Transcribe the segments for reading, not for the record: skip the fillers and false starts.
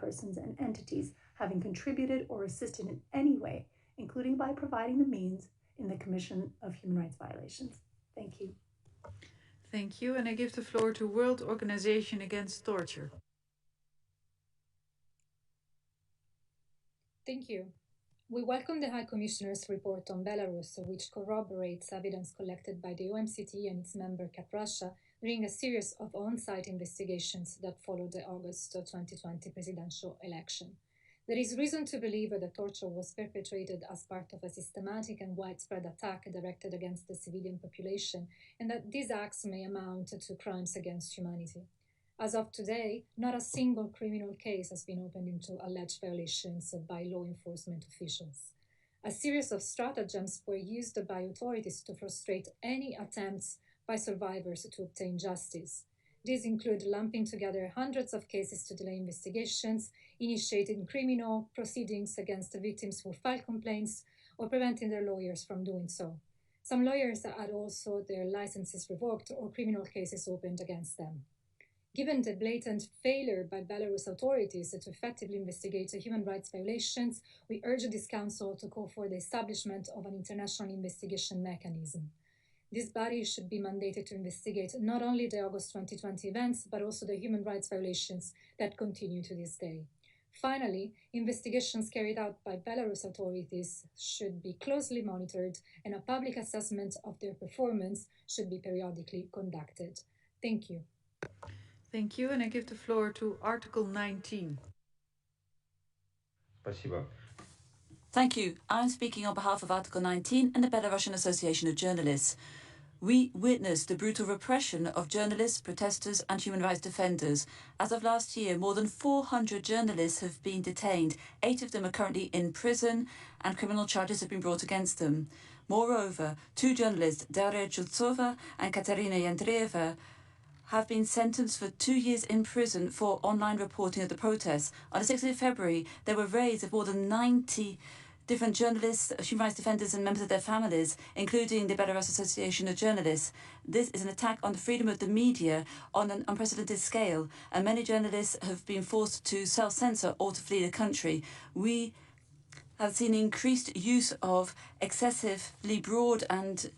persons and entities having contributed or assisted in any way, including by providing the means in the commission of human rights violations. Thank you. Thank you, and I give the floor to World Organization Against Torture. Thank you. We welcome the High Commissioner's report on Belarus, which corroborates evidence collected by the OMCT and its member CAT Russia during a series of on-site investigations that followed the August 2020 presidential election. There is reason to believe that torture was perpetrated as part of a systematic and widespread attack directed against the civilian population, and that these acts may amount to crimes against humanity. As of today, not a single criminal case has been opened into alleged violations by law enforcement officials. A series of stratagems were used by authorities to frustrate any attempts by survivors to obtain justice. These include lumping together hundreds of cases to delay investigations, initiating criminal proceedings against the victims who filed complaints, or preventing their lawyers from doing so. Some lawyers had also their licenses revoked or criminal cases opened against them. Given the blatant failure by Belarus authorities to effectively investigate human rights violations, we urge this Council to call for the establishment of an international investigation mechanism. This body should be mandated to investigate not only the August 2020 events, but also the human rights violations that continue to this day. Finally, investigations carried out by Belarus authorities should be closely monitored, and a public assessment of their performance should be periodically conducted. Thank you. Thank you, and I give the floor to Article 19. Спасибо. Thank you. I'm speaking on behalf of Article 19 and the Belarusian Association of Journalists. We witnessed the brutal repression of journalists, protesters and human rights defenders. As of last year, more than 400 journalists have been detained. 8 of them are currently in prison and criminal charges have been brought against them. Moreover, 2 journalists, Daria Chultsova and Katerina Yandreeva, have been sentenced for 2 years in prison for online reporting of the protests. On the 6th of February, there were raids of more than 90 different journalists, human rights defenders and members of their families, including the Belarus Association of Journalists. This is an attack on the freedom of the media on an unprecedented scale, and many journalists have been forced to self-censor or to flee the country. We have seen increased use of excessively broad and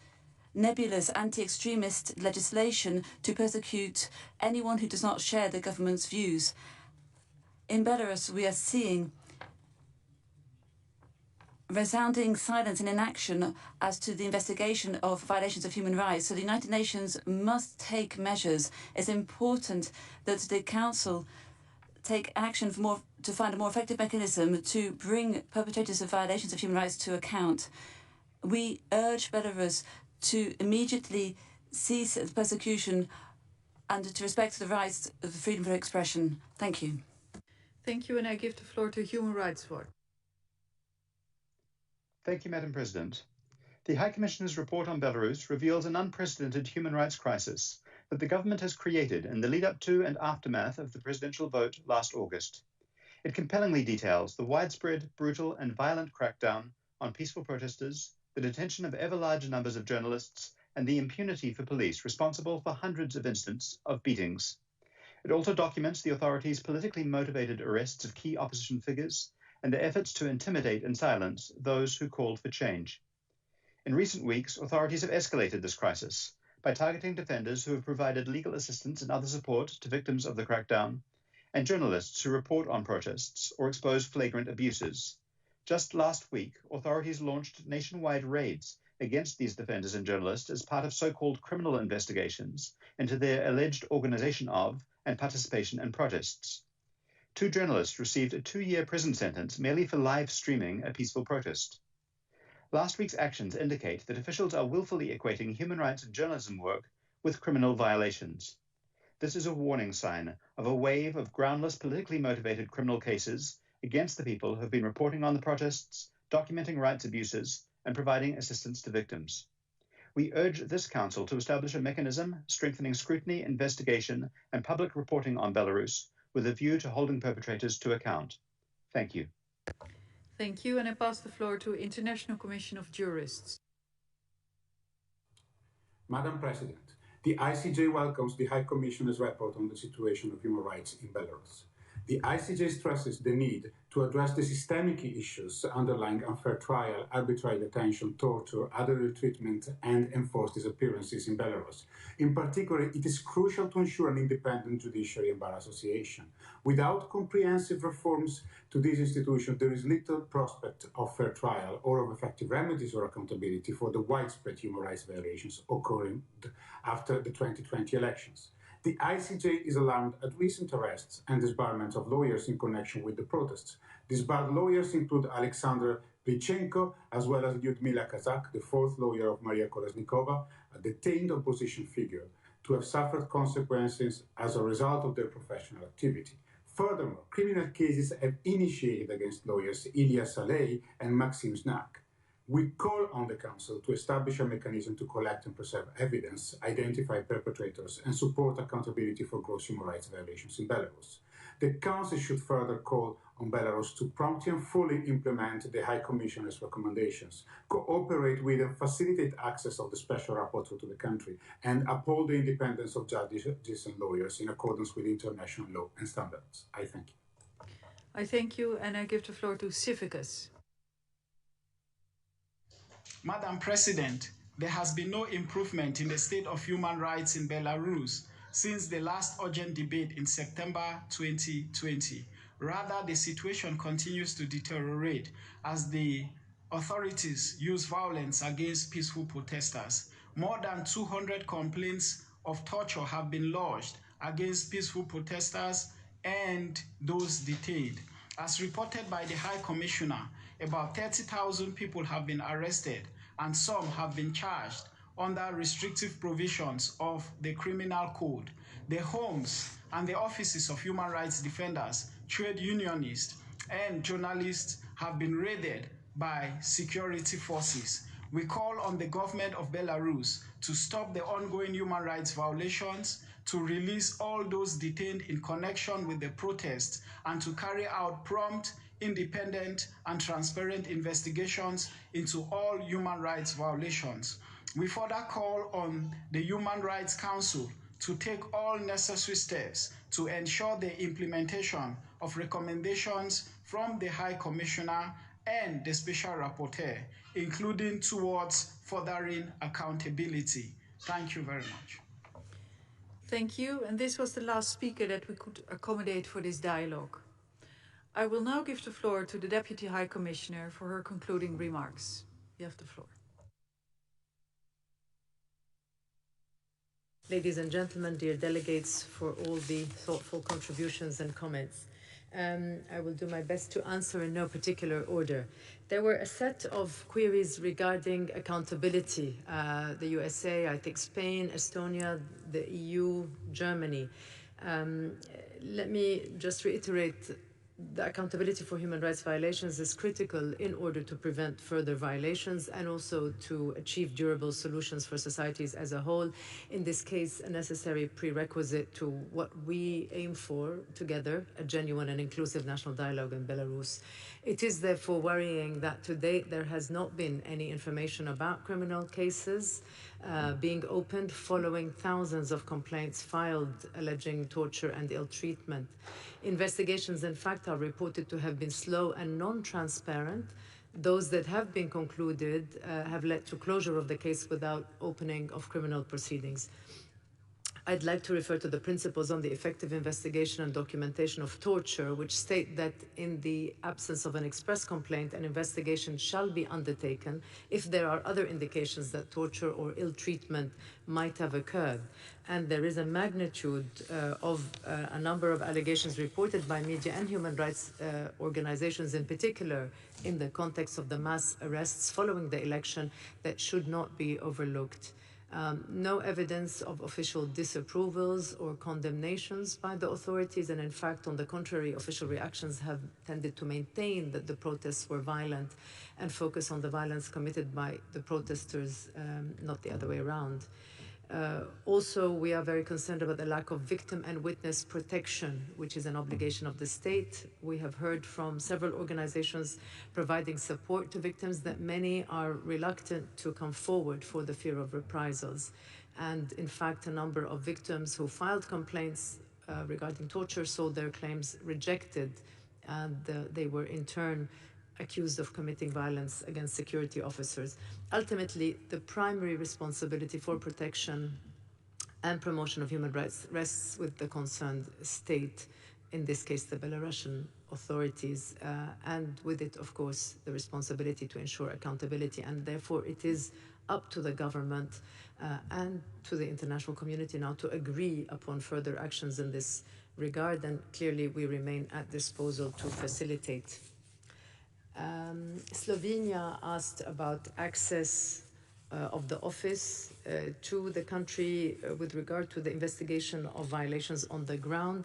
nebulous anti-extremist legislation to persecute anyone who does not share the government's views. In Belarus, we are seeing resounding silence and inaction as to the investigation of violations of human rights. So the United Nations must take measures. It's important that the Council take action to find a more effective mechanism to bring perpetrators of violations of human rights to account. We urge Belarus to immediately cease persecution and to respect the rights of freedom of expression. Thank you. Thank you, and I give the floor to Human Rights Watch. Thank you, Madam President. The High Commissioner's report on Belarus reveals an unprecedented human rights crisis that the government has created in the lead-up to and aftermath of the presidential vote last August. It compellingly details the widespread, brutal and violent crackdown on peaceful protesters, the detention of ever larger numbers of journalists, and the impunity for police responsible for hundreds of incidents of beatings. It also documents the authorities' politically motivated arrests of key opposition figures and their efforts to intimidate and silence those who called for change. In recent weeks, authorities have escalated this crisis by targeting defenders who have provided legal assistance and other support to victims of the crackdown, and journalists who report on protests or expose flagrant abuses. Just last week, authorities launched nationwide raids against these defenders and journalists as part of so-called criminal investigations into their alleged organization of and participation in protests. 2 journalists received a 2-year prison sentence merely for live streaming a peaceful protest. Last week's actions indicate that officials are willfully equating human rights and journalism work with criminal violations. This is a warning sign of a wave of groundless, politically motivated criminal cases against the people who have been reporting on the protests, documenting rights abuses, and providing assistance to victims. We urge this Council to establish a mechanism strengthening scrutiny, investigation, and public reporting on Belarus with a view to holding perpetrators to account. Thank you. Thank you, and I pass the floor to International Commission of Jurists. Madam President, the ICJ welcomes the High Commissioner's report on the situation of human rights in Belarus. The ICJ stresses the need to address the systemic issues underlying unfair trial, arbitrary detention, torture, other ill treatment, and enforced disappearances in Belarus. In particular, it is crucial to ensure an independent judiciary and bar association. Without comprehensive reforms to this institution, there is little prospect of fair trial or of effective remedies or accountability for the widespread human rights violations occurring after the 2020 elections. The ICJ is alarmed at recent arrests and disbarment of lawyers in connection with the protests. Disbarred lawyers include Alexander Lukashenko, as well as Lyudmila Kazak, the fourth lawyer of Maria Kolesnikova, a detained opposition figure, to have suffered consequences as a result of their professional activity. Furthermore, criminal cases have initiated against lawyers Ilya Saleh and Maxim Znak. We call on the Council to establish a mechanism to collect and preserve evidence, identify perpetrators, and support accountability for gross human rights violations in Belarus. The Council should further call on Belarus to promptly and fully implement the High Commissioner's recommendations, cooperate with and facilitate access of the Special Rapporteur to the country, and uphold the independence of judges and lawyers in accordance with international law and standards. I thank you. I thank you, and I give the floor to Civicus. Madam President, there has been no improvement in the state of human rights in Belarus since the last urgent debate in September 2020. Rather, the situation continues to deteriorate as the authorities use violence against peaceful protesters. More than 200 complaints of torture have been lodged against peaceful protesters and those detained. As reported by the High Commissioner, about 30,000 people have been arrested and some have been charged under restrictive provisions of the Criminal Code. The homes and the offices of human rights defenders, trade unionists, and journalists have been raided by security forces. We call on the government of Belarus to stop the ongoing human rights violations, to release all those detained in connection with the protests, and to carry out prompt, independent, and transparent investigations into all human rights violations. We further call on the Human Rights Council to take all necessary steps to ensure the implementation of recommendations from the High Commissioner and the Special Rapporteur, including towards furthering accountability. Thank you very much. Thank you, and this was the last speaker that we could accommodate for this dialogue. I will now give the floor to the Deputy High Commissioner for her concluding remarks. You have the floor. Ladies and gentlemen, dear delegates, for all the thoughtful contributions and comments. I will do my best to answer in no particular order. There were a set of queries regarding accountability. The USA, I think Spain, Estonia, the EU, Germany. Let me just reiterate, the accountability for human rights violations is critical in order to prevent further violations and also to achieve durable solutions for societies as a whole. In this case, a necessary prerequisite to what we aim for together, a genuine and inclusive national dialogue in Belarus. It is therefore worrying that to date there has not been any information about criminal cases being opened following thousands of complaints filed alleging torture and ill treatment. Investigations, in fact, are reported to have been slow and non-transparent. Those that have been concluded have led to closure of the case without opening of criminal proceedings. I'd like to refer to the principles on the effective investigation and documentation of torture, which state that in the absence of an express complaint, an investigation shall be undertaken if there are other indications that torture or ill treatment might have occurred. And there is a magnitude of a number of allegations reported by media and human rights organizations in particular in the context of the mass arrests following the election that should not be overlooked. No evidence of official disapprovals or condemnations by the authorities, and in fact, on the contrary, official reactions have tended to maintain that the protests were violent and focus on the violence committed by the protesters, not the other way around. Also, we are very concerned about the lack of victim and witness protection, which is an obligation of the state. We have heard from several organizations providing support to victims that many are reluctant to come forward for the fear of reprisals. And in fact, a number of victims who filed complaints regarding torture, saw their claims rejected, and they were in turn accused of committing violence against security officers. Ultimately, the primary responsibility for protection and promotion of human rights rests with the concerned state, in this case the Belarusian authorities, and with it, of course, the responsibility to ensure accountability, and therefore it is up to the government and to the international community now to agree upon further actions in this regard, and clearly we remain at disposal to facilitate. Slovenia asked about access of the office to the country with regard to the investigation of violations on the ground.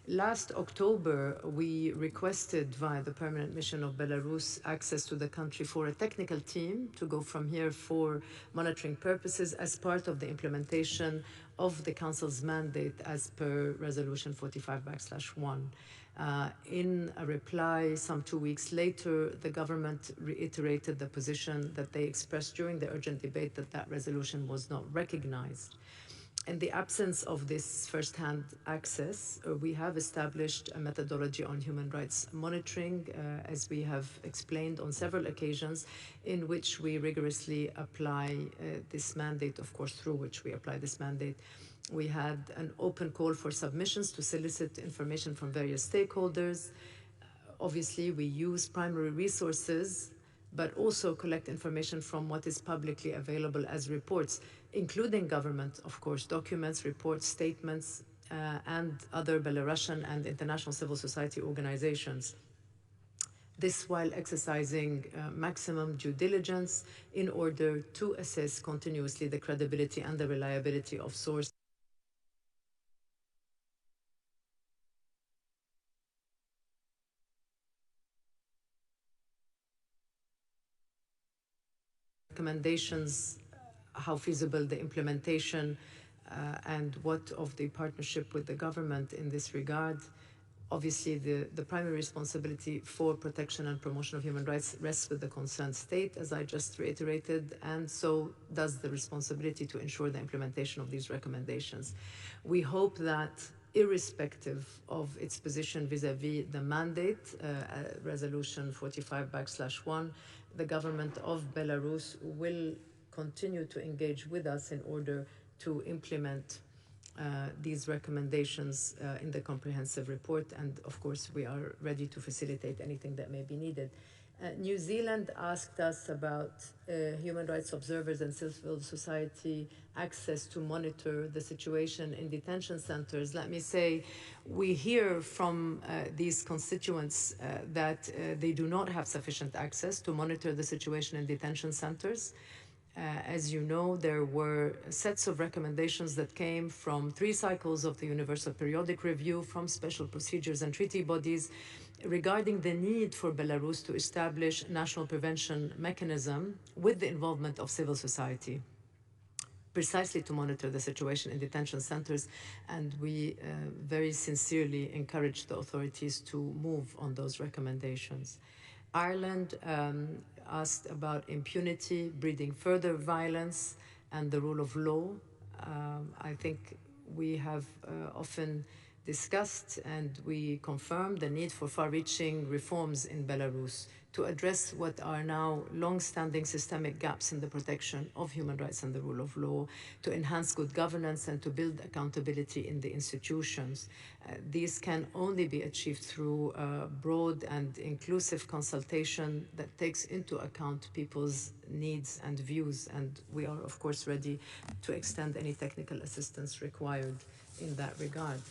Last October, we requested via the permanent mission of Belarus access to the country for a technical team to go from here for monitoring purposes as part of the implementation of the Council's mandate as per Resolution 45/1. In a reply some 2 weeks later, the government reiterated the position that they expressed during the urgent debate that that resolution was not recognized. In the absence of this first-hand access, we have established a methodology on human rights monitoring, as we have explained on several occasions, in which we rigorously apply this mandate, of course, through which we apply this mandate. We had an open call for submissions to solicit information from various stakeholders. Obviously, we use primary resources, but also collect information from what is publicly available as reports, including government, of course, documents, reports, statements, and other Belarusian and international civil society organizations. This while exercising maximum due diligence in order to assess continuously the credibility and the reliability of sources. Recommendations, how feasible the implementation, and what of the partnership with the government in this regard. Obviously, the primary responsibility for protection and promotion of human rights rests with the concerned state, as I just reiterated, and so does the responsibility to ensure the implementation of these recommendations. We hope that irrespective of its position vis-à-vis the mandate, Resolution 45/1, the government of Belarus will continue to engage with us in order to implement these recommendations in the comprehensive report, and of course we are ready to facilitate anything that may be needed. New Zealand asked us about human rights observers and civil society access to monitor the situation in detention centers. Let me say, we hear from these constituents that they do not have sufficient access to monitor the situation in detention centers. As you know, there were sets of recommendations that came from 3 cycles of the Universal Periodic Review, from special procedures and treaty bodies, regarding the need for Belarus to establish a national prevention mechanism with the involvement of civil society, precisely to monitor the situation in detention centers, and we very sincerely encourage the authorities to move on those recommendations. Ireland asked about impunity breeding further violence and the rule of law. I think we have often discussed and we confirm the need for far-reaching reforms in Belarus to address what are now long-standing systemic gaps in the protection of human rights and the rule of law, to enhance good governance and to build accountability in the institutions. These can only be achieved through broad and inclusive consultation that takes into account people's needs and views, and we are of course ready to extend any technical assistance required in that regard.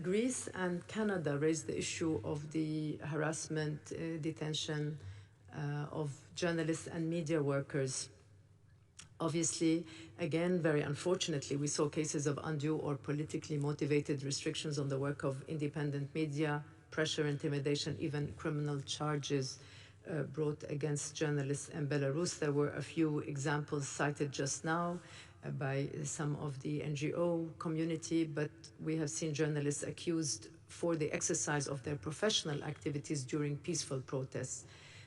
Greece and Canada raised the issue of the harassment, detention of journalists and media workers. Obviously, again, very unfortunately, we saw cases of undue or politically motivated restrictions on the work of independent media, pressure, intimidation, even criminal charges brought against journalists in Belarus. There were a few examples cited just now by some of the NGO community, but we have seen journalists accused for the exercise of their professional activities during peaceful protests.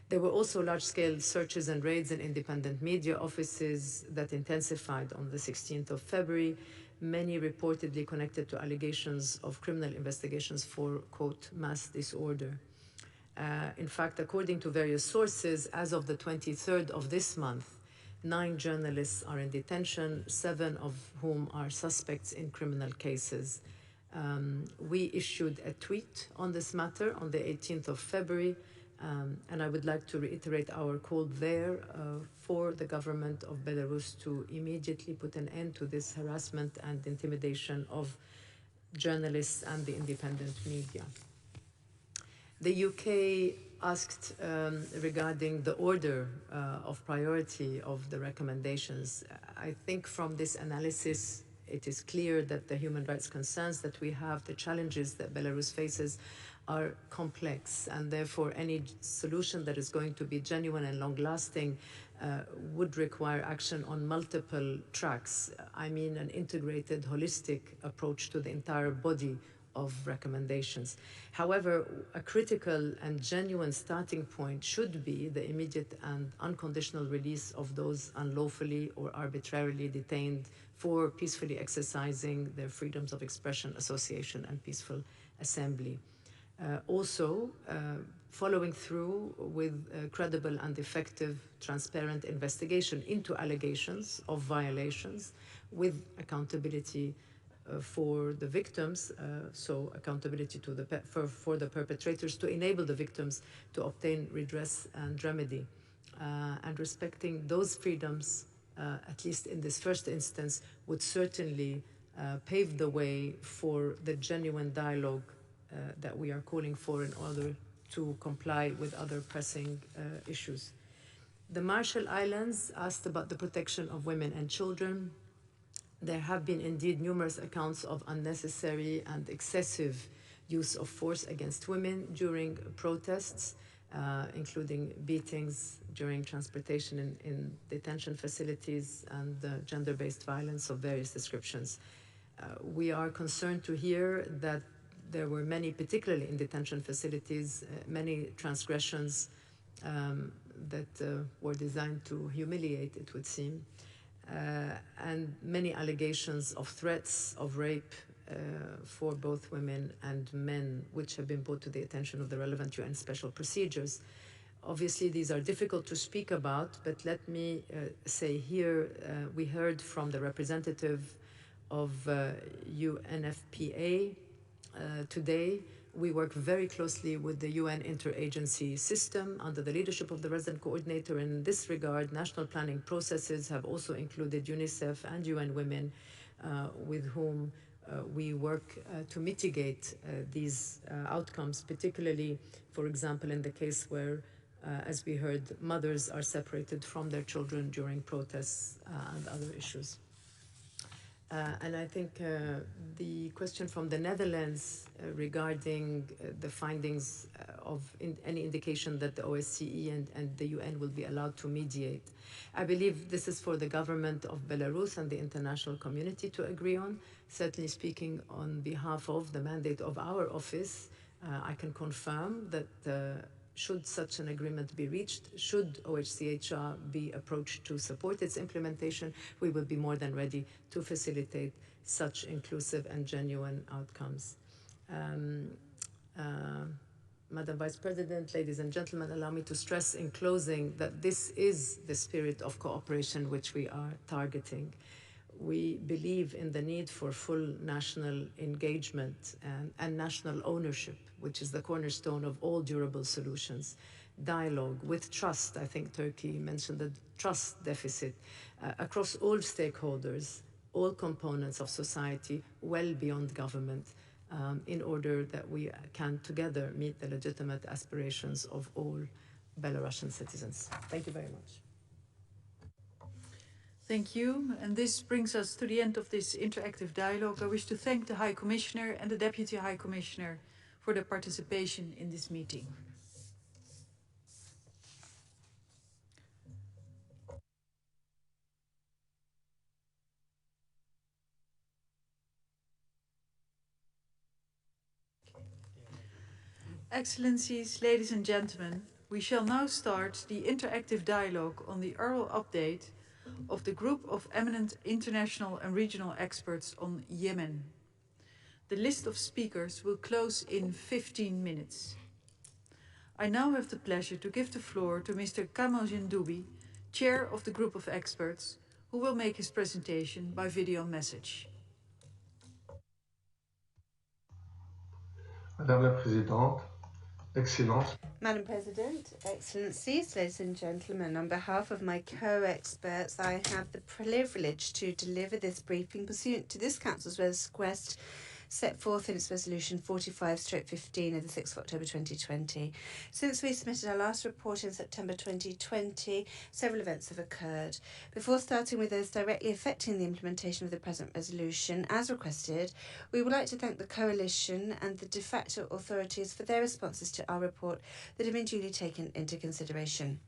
There were also large-scale searches and raids in independent media offices that intensified on the 16th of February. many reportedly connected to allegations of criminal investigations for, quote, mass disorder. In fact, according to various sources, as of the 23rd of this month, 9 journalists are in detention, 7 of whom are suspects in criminal cases. We issued a tweet on this matter on the 18th of February, and I would like to reiterate our call there for the government of Belarus to immediately put an end to this harassment and intimidation of journalists and the independent media. The UK asked regarding the order of priority of the recommendations. I think from this analysis, it is clear that the human rights concerns that we have, the challenges that Belarus faces, are complex, and therefore any solution that is going to be genuine and long-lasting would require action on multiple tracks. I mean, an integrated, holistic approach to the entire body of recommendations. However, a critical and genuine starting point should be the immediate and unconditional release of those unlawfully or arbitrarily detained for peacefully exercising their freedoms of expression, association, and peaceful assembly. Also, following through with credible and effective, transparent investigation into allegations of violations with accountability for the victims, so accountability to for the perpetrators, to enable the victims to obtain redress and remedy. And respecting those freedoms, at least in this first instance, would certainly pave the way for the genuine dialogue that we are calling for in order to comply with other pressing issues. The Marshall Islands asked about the protection of women and children. There have been indeed numerous accounts of unnecessary and excessive use of force against women during protests, including beatings during transportation in detention facilities and gender-based violence of various descriptions. We are concerned to hear that there were many, particularly in detention facilities, many transgressions that were designed to humiliate, it would seem, and many allegations of threats of rape for both women and men, which have been brought to the attention of the relevant UN special procedures. Obviously, these are difficult to speak about, but let me say here, we heard from the representative of UNFPA today. We work very closely with the UN interagency system under the leadership of the resident coordinator. In this regard, national planning processes have also included UNICEF and UN Women, with whom we work to mitigate these outcomes, particularly, for example, in the case where, as we heard, mothers are separated from their children during protests and other issues. And I think the question from the Netherlands regarding the findings of any indication that the OSCE and the UN will be allowed to mediate. I believe this is for the government of Belarus and the international community to agree on. Certainly speaking on behalf of the mandate of our office, I can confirm that should such an agreement be reached, should OHCHR be approached to support its implementation, we will be more than ready to facilitate such inclusive and genuine outcomes. Madam Vice President, ladies and gentlemen, allow me to stress in closing that this is the spirit of cooperation which we are targeting. We believe in the need for full national engagement and national ownership, which is the cornerstone of all durable solutions. Dialogue with trust. I think Turkey mentioned the trust deficit across all stakeholders, all components of society, well beyond government, in order that we can together meet the legitimate aspirations of all Belarusian citizens. Thank you very much. Thank you. And this brings us to the end of this interactive dialogue. I wish to thank the High Commissioner and the Deputy High Commissioner for their participation in this meeting. Excellencies, ladies and gentlemen, we shall now start the interactive dialogue on the oral update of the group of eminent international and regional experts on Yemen. The list of speakers will close in 15 minutes. I now have the pleasure to give the floor to Mr. Kamal Jindoubi, Chair of the group of experts, who will make his presentation by video message. Madame la Présidente, Excellences. Madam President, Excellencies, ladies and gentlemen, on behalf of my co-experts, I have the privilege to deliver this briefing pursuant to this Council's request set forth in its Resolution 45/15 of the 6th of October 2020. Since we submitted our last report in September 2020, several events have occurred. Before starting with those directly affecting the implementation of the present resolution, as requested, we would like to thank the Coalition and the de facto authorities for their responses to our report that have been duly taken into consideration.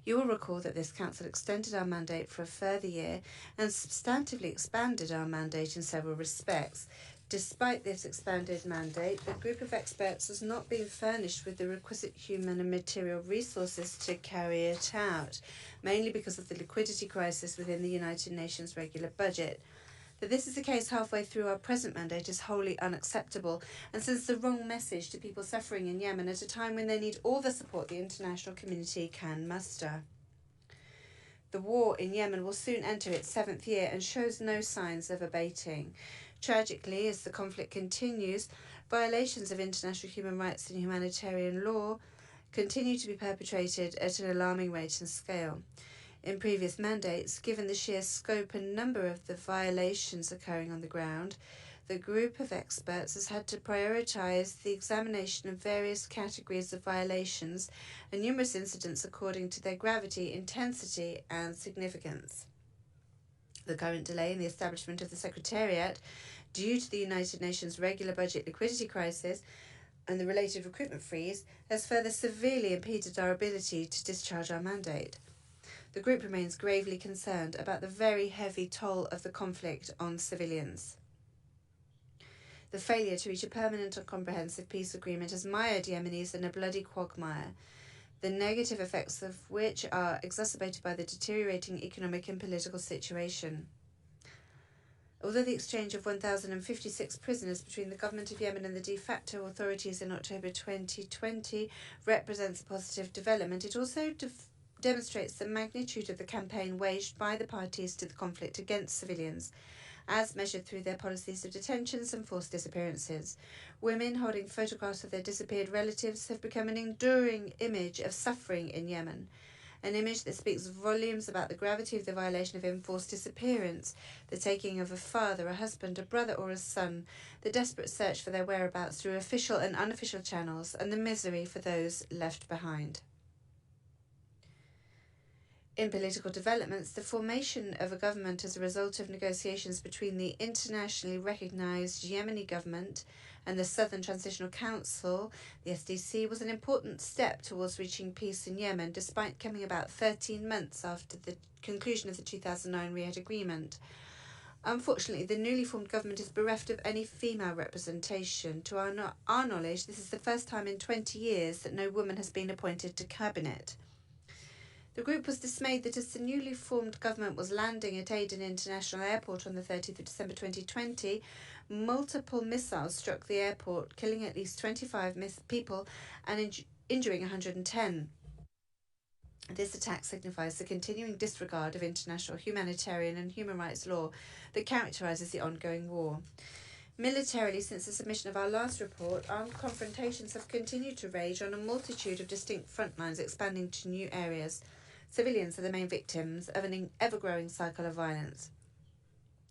You will recall that this Council extended our mandate for a further year and substantively expanded our mandate in several respects. Despite this expanded mandate, the group of experts has not been furnished with the requisite human and material resources to carry it out, mainly because of the liquidity crisis within the United Nations regular budget. That this is the case halfway through our present mandate is wholly unacceptable and sends the wrong message to people suffering in Yemen at a time when they need all the support the international community can muster. The war in Yemen will soon enter its 7th year and shows no signs of abating. Tragically, as the conflict continues, violations of international human rights and humanitarian law continue to be perpetrated at an alarming rate and scale. In previous mandates, given the sheer scope and number of the violations occurring on the ground, the group of experts has had to prioritise the examination of various categories of violations and numerous incidents according to their gravity, intensity and significance. The current delay in the establishment of the Secretariat, due to the United Nations regular budget liquidity crisis and the related recruitment freeze, has further severely impeded our ability to discharge our mandate. The group remains gravely concerned about the very heavy toll of the conflict on civilians. The failure to reach a permanent and comprehensive peace agreement has mired Yemenis in a bloody quagmire, the negative effects of which are exacerbated by the deteriorating economic and political situation. Although the exchange of 1,056 prisoners between the government of Yemen and the de facto authorities in October 2020 represents a positive development, it also demonstrates the magnitude of the campaign waged by the parties to the conflict against civilians, as measured through their policies of detentions and forced disappearances. Women holding photographs of their disappeared relatives have become an enduring image of suffering in Yemen, an image that speaks volumes about the gravity of the violation of enforced disappearance, the taking of a father, a husband, a brother or a son, the desperate search for their whereabouts through official and unofficial channels, and the misery for those left behind. In political developments, the formation of a government as a result of negotiations between the internationally recognised Yemeni government and the Southern Transitional Council, the SDC, was an important step towards reaching peace in Yemen, despite coming about 13 months after the conclusion of the 2009 Riyadh Agreement. Unfortunately, the newly formed government is bereft of any female representation. To our knowledge, this is the first time in 20 years that no woman has been appointed to cabinet. The group was dismayed that as the newly formed government was landing at Aden International Airport on the 30th of December 2020, multiple missiles struck the airport, killing at least 25 people and injuring 110. This attack signifies the continuing disregard of international humanitarian and human rights law that characterises the ongoing war. Militarily, since the submission of our last report, armed confrontations have continued to rage on a multitude of distinct front lines, expanding to new areas. Civilians are the main victims of an ever-growing cycle of violence.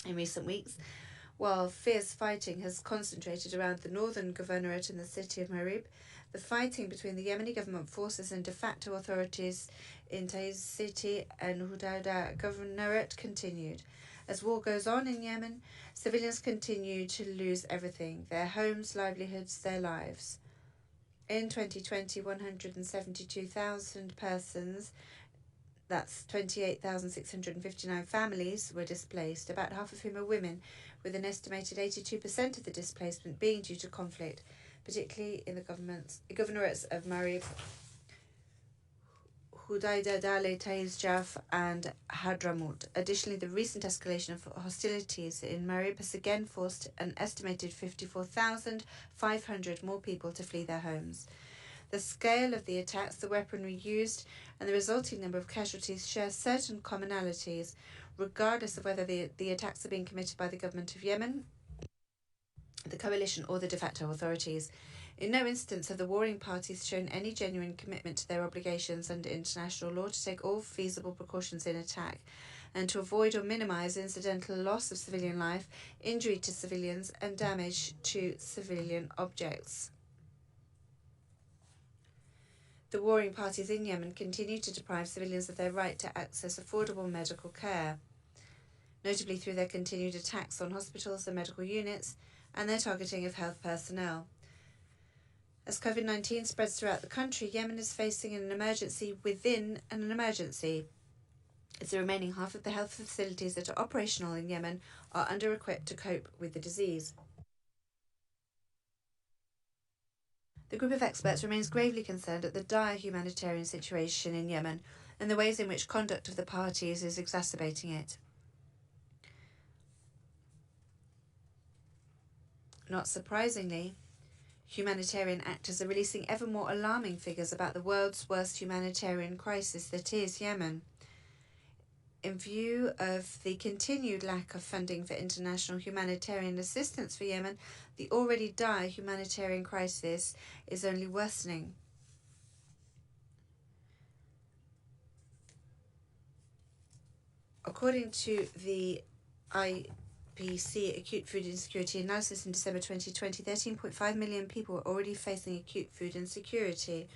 In recent weeks, while fierce fighting has concentrated around the northern governorate in the city of Marib, the fighting between the Yemeni government forces and de facto authorities in Taiz city and Hudaydah governorate continued. As war goes on in Yemen, civilians continue to lose everything: their homes, livelihoods, their lives. In 2020, 172,000 persons, that's 28,659 families, were displaced, about half of whom are women, with an estimated 82% of the displacement being due to conflict, particularly in the governorates of Marib, Hudaydah, Dale, Taiz, Jaf, and Hadramaut. Additionally, the recent escalation of hostilities in Marib has again forced an estimated 54,500 more people to flee their homes. The scale of the attacks, the weaponry used, and the resulting number of casualties share certain commonalities, regardless of whether the attacks are being committed by the government of Yemen, the coalition, or the de facto authorities. In no instance have the warring parties shown any genuine commitment to their obligations under international law to take all feasible precautions in attack and to avoid or minimise incidental loss of civilian life, injury to civilians, and damage to civilian objects. The warring parties in Yemen continue to deprive civilians of their right to access affordable medical care, notably through their continued attacks on hospitals and medical units and their targeting of health personnel. As COVID-19 spreads throughout the country, Yemen is facing an emergency within an emergency, as the remaining half of the health facilities that are operational in Yemen are under-equipped to cope with the disease. The group of experts remains gravely concerned at the dire humanitarian situation in Yemen and the ways in which conduct of the parties is exacerbating it. Not surprisingly, humanitarian actors are releasing ever more alarming figures about the world's worst humanitarian crisis that is Yemen. In view of the continued lack of funding for international humanitarian assistance for Yemen, the already dire humanitarian crisis is only worsening. According to the IPC Acute Food Insecurity Analysis in December 2020, 13.5 million people were already facing acute food insecurity,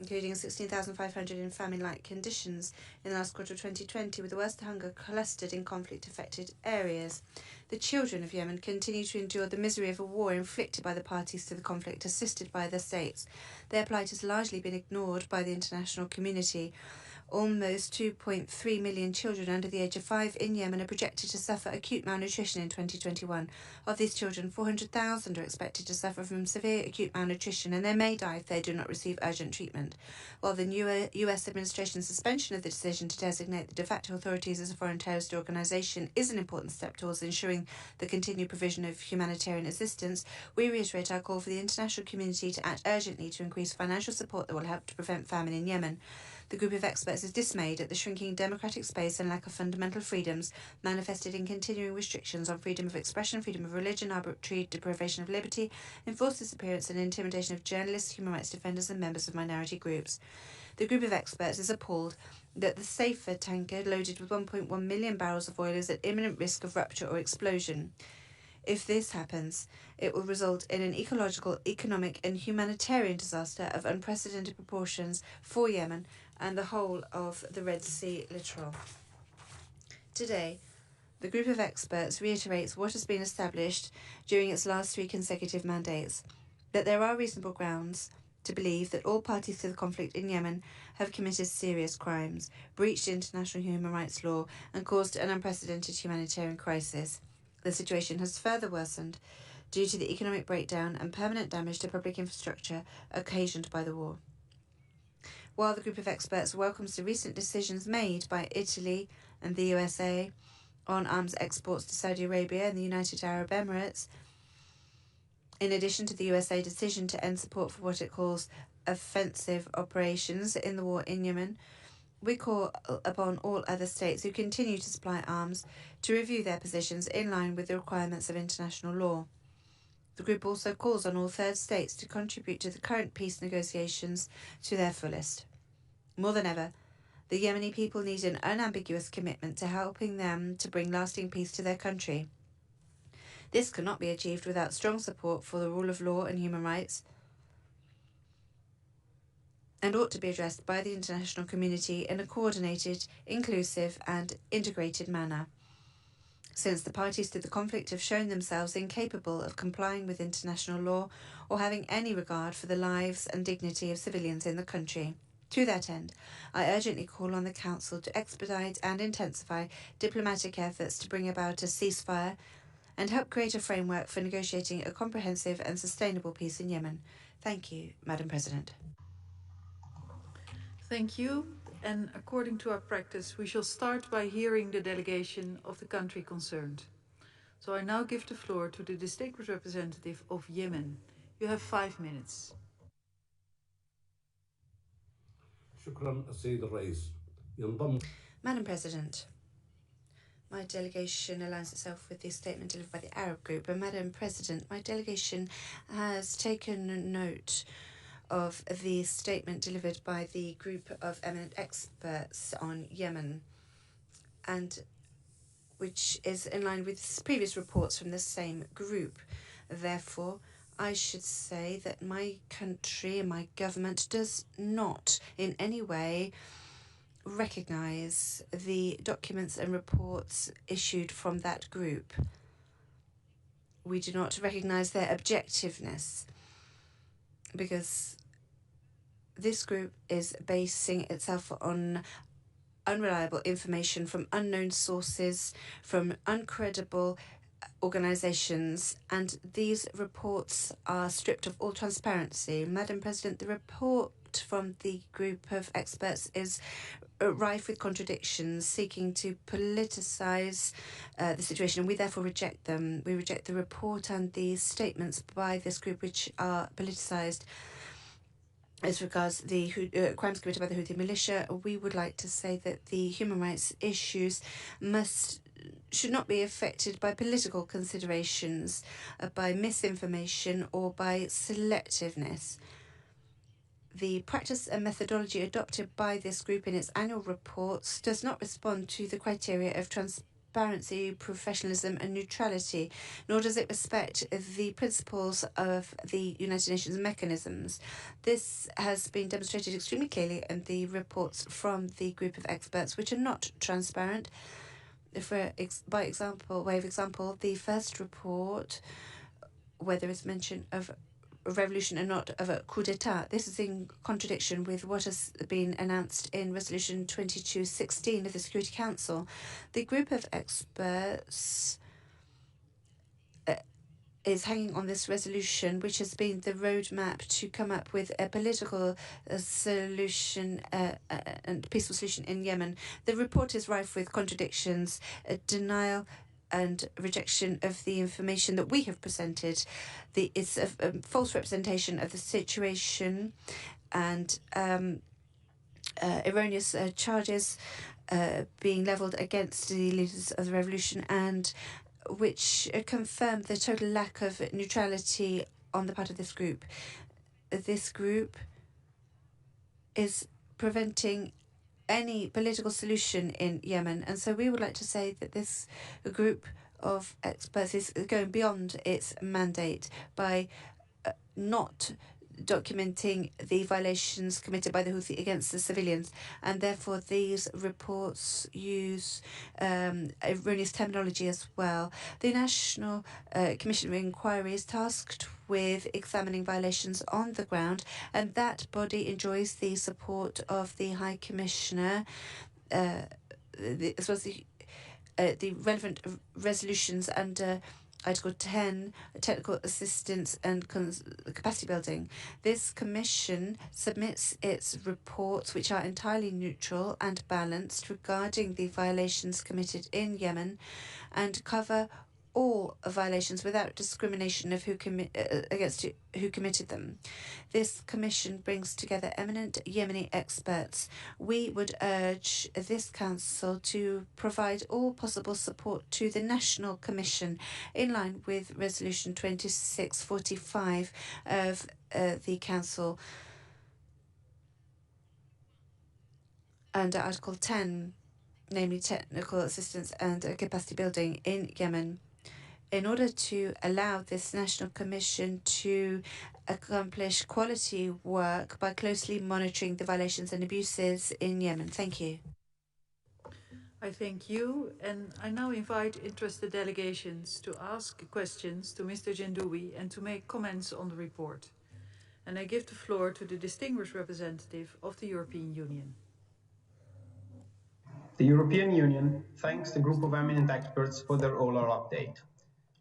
including 16,500 in famine-like conditions in the last quarter of 2020, with the worst hunger clustered in conflict-affected areas. The children of Yemen continue to endure the misery of a war inflicted by the parties to the conflict, assisted by the states. Their plight has largely been ignored by the international community. Almost 2.3 million children under the age of 5 in Yemen are projected to suffer acute malnutrition in 2021. Of these children, 400,000 are expected to suffer from severe acute malnutrition, and they may die if they do not receive urgent treatment. While the new US administration's suspension of the decision to designate the de facto authorities as a foreign terrorist organization is an important step towards ensuring the continued provision of humanitarian assistance, we reiterate our call for the international community to act urgently to increase financial support that will help to prevent famine in Yemen. The group of experts is dismayed at the shrinking democratic space and lack of fundamental freedoms manifested in continuing restrictions on freedom of expression, freedom of religion, arbitrary deprivation of liberty, enforced disappearance and intimidation of journalists, human rights defenders and members of minority groups. The group of experts is appalled that the Safer tanker loaded with 1.1 million barrels of oil is at imminent risk of rupture or explosion. If this happens, it will result in an ecological, economic and humanitarian disaster of unprecedented proportions for Yemen and the whole of the Red Sea littoral. Today, the group of experts reiterates what has been established during its last 3 consecutive mandates, that there are reasonable grounds to believe that all parties to the conflict in Yemen have committed serious crimes, breached international human rights law, and caused an unprecedented humanitarian crisis. The situation has further worsened due to the economic breakdown and permanent damage to public infrastructure occasioned by the war. While the group of experts welcomes the recent decisions made by Italy and the USA on arms exports to Saudi Arabia and the United Arab Emirates, in addition to the USA decision to end support for what it calls offensive operations in the war in Yemen, we call upon all other states who continue to supply arms to review their positions in line with the requirements of international law. The group also calls on all third states to contribute to the current peace negotiations to their fullest. More than ever, the Yemeni people need an unambiguous commitment to helping them to bring lasting peace to their country. This cannot be achieved without strong support for the rule of law and human rights, and ought to be addressed by the international community in a coordinated, inclusive and integrated manner, since the parties to the conflict have shown themselves incapable of complying with international law or having any regard for the lives and dignity of civilians in the country. To that end, I urgently call on the Council to expedite and intensify diplomatic efforts to bring about a ceasefire and help create a framework for negotiating a comprehensive and sustainable peace in Yemen. Thank you, Madam President. Thank you. And according to our practice, we shall start by hearing the delegation of the country concerned. So I now give the floor to the distinguished representative of Yemen. You have 5 minutes. Madam President, my delegation aligns itself with the statement delivered by the Arab Group. And Madam President, my delegation has taken note of the statement delivered by the group of eminent experts on Yemen, and which is in line with previous reports from the same group. Therefore, I should say that my country and my government does not in any way recognise the documents and reports issued from that group. We do not recognise their objectiveness because this group is basing itself on unreliable information from unknown sources, from uncredible organisations, and these reports are stripped of all transparency. Madam President, the report from the group of experts is rife with contradictions, seeking to politicise the situation, and we therefore reject them. We reject the report and the statements by this group which are politicised. As regards the crimes committed by the Houthi militia, we would like to say that the human rights issues should not be affected by political considerations, by misinformation or by selectiveness. The practice and methodology adopted by this group in its annual reports does not respond to the criteria of transparency, professionalism and neutrality, nor does it respect the principles of the United Nations mechanisms. This has been demonstrated extremely clearly in the reports from the group of experts, which are not transparent. Way of example, the first report, where there is mention of a revolution and not of a coup d'etat. This is in contradiction with what has been announced in Resolution 2216 of the Security Council. The group of experts is hanging on this resolution, which has been the roadmap to come up with a political solution and peaceful solution in Yemen. The report is rife with contradictions, denial and rejection of the information that we have presented. It's a false representation of the situation and erroneous charges being levelled against the leaders of the revolution, and which confirmed the total lack of neutrality on the part of this group. This group is preventing any political solution in Yemen, and so we would like to say that this group of experts is going beyond its mandate by not documenting the violations committed by the Houthi against the civilians, and therefore these reports use erroneous terminology as well. The National Commission of Inquiry is tasked with examining violations on the ground, and that body enjoys the support of the High Commissioner, as well as the relevant resolutions under Article 10, technical assistance and capacity building. This commission submits its reports, which are entirely neutral and balanced regarding the violations committed in Yemen, and cover all violations without discrimination of against who committed them. This commission brings together eminent Yemeni experts. We would urge this council to provide all possible support to the National Commission in line with Resolution 2645 of the Council under Article 10, namely technical assistance and capacity building in Yemen, in order to allow this National Commission to accomplish quality work by closely monitoring the violations and abuses in Yemen. Thank you. I thank you, and I now invite interested delegations to ask questions to Mr. Gendoui and to make comments on the report. And I give the floor to the distinguished representative of the European Union. The European Union thanks the group of eminent experts for their oral update.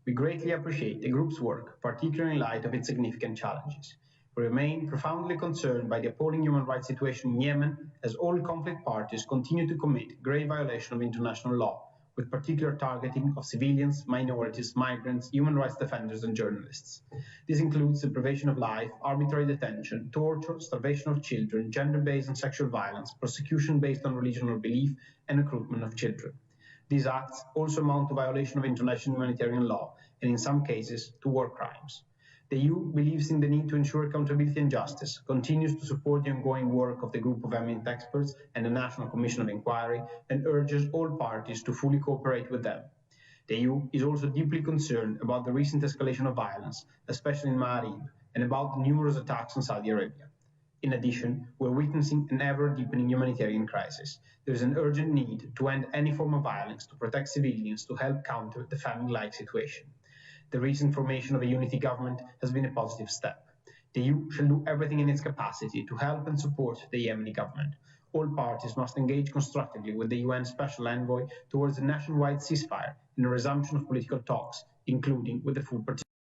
We greatly appreciate the group's work, particularly in light of its significant challenges. We remain profoundly concerned by the appalling human rights situation in Yemen, as all conflict parties continue to commit grave violation of international law, with particular targeting of civilians, minorities, migrants, human rights defenders and journalists. This includes deprivation of life, arbitrary detention, torture, starvation of children, gender-based and sexual violence, persecution based on religion or belief, and recruitment of children. These acts also amount to violation of international humanitarian law, and in some cases, to war crimes. The EU believes in the need to ensure accountability and justice, continues to support the ongoing work of the Group of Eminent Experts and the National Commission of Inquiry, and urges all parties to fully cooperate with them. The EU is also deeply concerned about the recent escalation of violence, especially in Ma'arib, and about the numerous attacks on Saudi Arabia. In addition, we're witnessing an ever-deepening humanitarian crisis. There is an urgent need to end any form of violence, to protect civilians, to help counter the famine-like situation. The recent formation of a unity government has been a positive step. The EU shall do everything in its capacity to help and support the Yemeni government. All parties must engage constructively with the UN Special Envoy towards a nationwide ceasefire and a resumption of political talks, including with the full participation